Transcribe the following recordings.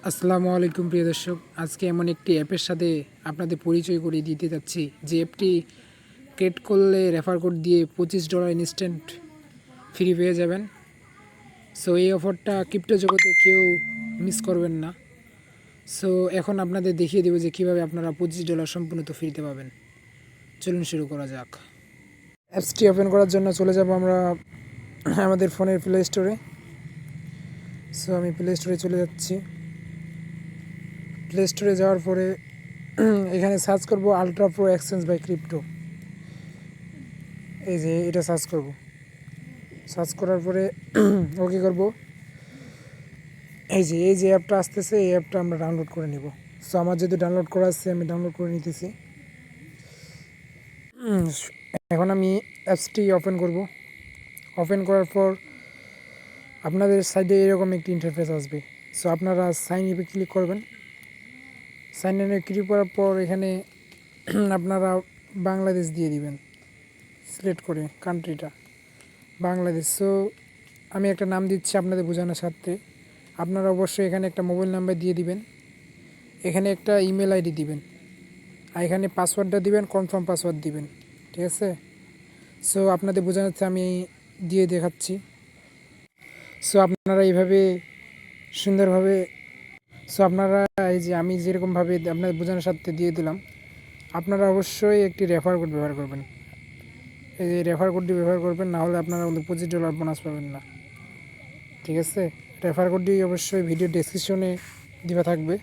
আসসালামু আলাইকুম প্রিয় দর্শক, আজকে এমন একটি অ্যাপের সাথে আপনাদের পরিচয় করিয়ে দিতে যাচ্ছি যে অ্যাপটি ক্রিয়েট করলে রেফার কোড দিয়ে $25 ইনস্ট্যান্ট ফ্রি পেয়ে যাবেন। সো এই অফারটা ক্রিপ্টো জগতে কেউ মিস করবেন না। সো এখন আপনাদের দেখিয়ে দেবো যে কীভাবে আপনারা $25 সম্পূর্ণ ফ্রিতে পাবেন। চলুন শুরু করা যাক। অ্যাপসটি ওপেন করার জন্য চলে যাব আমরা আমাদের ফোনের প্লে স্টোরে। সো আমি প্লে স্টোরে চলে যাচ্ছি। প্লে স্টোরে যাওয়ার পরে এখানে সার্চ করব ultra pro exchange by crypto. এই যে এটা সার্চ করব। সার্চ করার পরে ওকে করব। এই যে অ্যাপটা আসতেছে, এই অ্যাপটা আমরা ডাউনলোড করে নিব। সো আমার যেহেতু ডাউনলোড করা আছে আমি ডাউনলোড করে নিতেছি। এখন আমি অ্যাপসটি ওপেন করব। ওপেন করার পর আপনাদের সাইডে এরকম একটি ইন্টারফেস আসবে। সো আপনারা সাইন ইপে ক্লিক করবেন। সাইন ইনে ক্লিক করার পর এখানে আপনারা বাংলাদেশ দিয়ে দিবেন, সিলেক্ট করে কান্ট্রিটা বাংলাদেশ। সো আমি একটা নাম দিচ্ছি আপনাদের বোঝানোর সাথে। আপনারা অবশ্যই এখানে একটা মোবাইল নাম্বার দিয়ে দিবেন, এখানে একটা ইমেল আইডি দিবেন, আর এখানে পাসওয়ার্ডটা দিবেন, কনফার্ম পাসওয়ার্ড দিবেন। ঠিক আছে? সো আপনাদের বোঝানোর আমি দিয়ে দেখাচ্ছি। সো আপনারা এইভাবে সুন্দরভাবে আপনারা এই যে আমি যেরকমভাবে আপনাদের বোঝানোর সাথে দিয়ে দিলাম, আপনারা অবশ্যই একটি রেফার কোড ব্যবহার করবেন। এই যে রেফার কোডটি ব্যবহার করবেন, না হলে আপনারা $25 বোনাস পাবেন না। ঠিক আছে? রেফার কোডটি অবশ্যই ভিডিও ডেসক্রিপশনে দেওয়া থাকবে।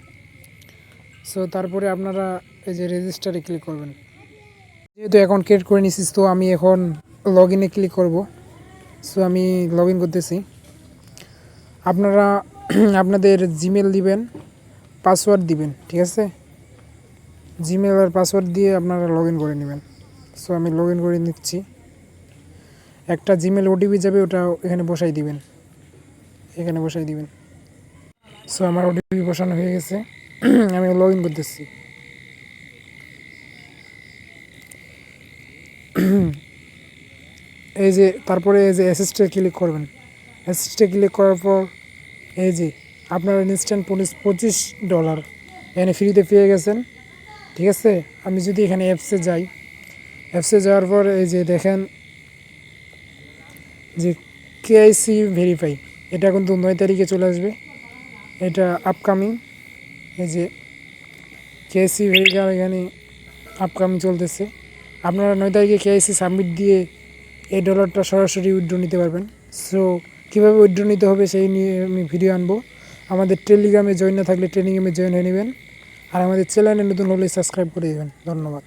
সো তারপরে আপনারা এই যে রেজিস্টারে ক্লিক করবেন। যেহেতু অ্যাকাউন্ট ক্রিয়েট করে নিয়েছিস, তো আমি এখন লগ ইনে ক্লিক করব। সো আমি লগ ইন করতেছি। আপনারা আপনাদের জিমেল দিবেন, পাসওয়ার্ড দিবেন। ঠিক আছে? জিমেল আর পাসওয়ার্ড দিয়ে আপনারা লগ ইন করে নেবেন। সো আমি লগ ইন করে নিচ্ছি। একটা জিমেল ওটিপি যাবে, ওটা এখানে বসাই দিবেন, এখানে বসাই দিবেন। সো আমার ওটিপি বসানো হয়ে গেছে। আমি লগ ইন করতেছি। এই যে তারপরে এই যে অ্যাসিস্টে ক্লিক করবেন। অ্যাসিস্টে ক্লিক করার পর এই যে আপনারা ইনস্ট্যান্ট $25 এখানে ফ্রিতে পেয়ে গেছেন। ঠিক আছে? আমি যদি এখানে অ্যাপসে যাই, অ্যাপসে যাওয়ার পর এই যে দেখেন যে কেআইসি ভেরিফাই, এটা কিন্তু 9 তারিখে চলে আসবে। এটা আপকামিং। এই যে কেআইসি ভেরিফাই এখানে আপকামিং চলতেছে। আপনারা 9 তারিখে কেআইসি সাবমিট দিয়ে এই ডলারটা সরাসরি উইথড্র নিতে পারবেন। সো কীভাবে উইথড্র নিতে হবে সেই নিয়ে আমি ভিডিও আনবো। আমাদের টেলিগ্রামে জয়েন না থাকলে টেলিগ্রামে জয়েন হয়ে নেবেন, আর আমাদের চ্যানেলে নতুন হলে সাবস্ক্রাইব করে দেবেন। ধন্যবাদ।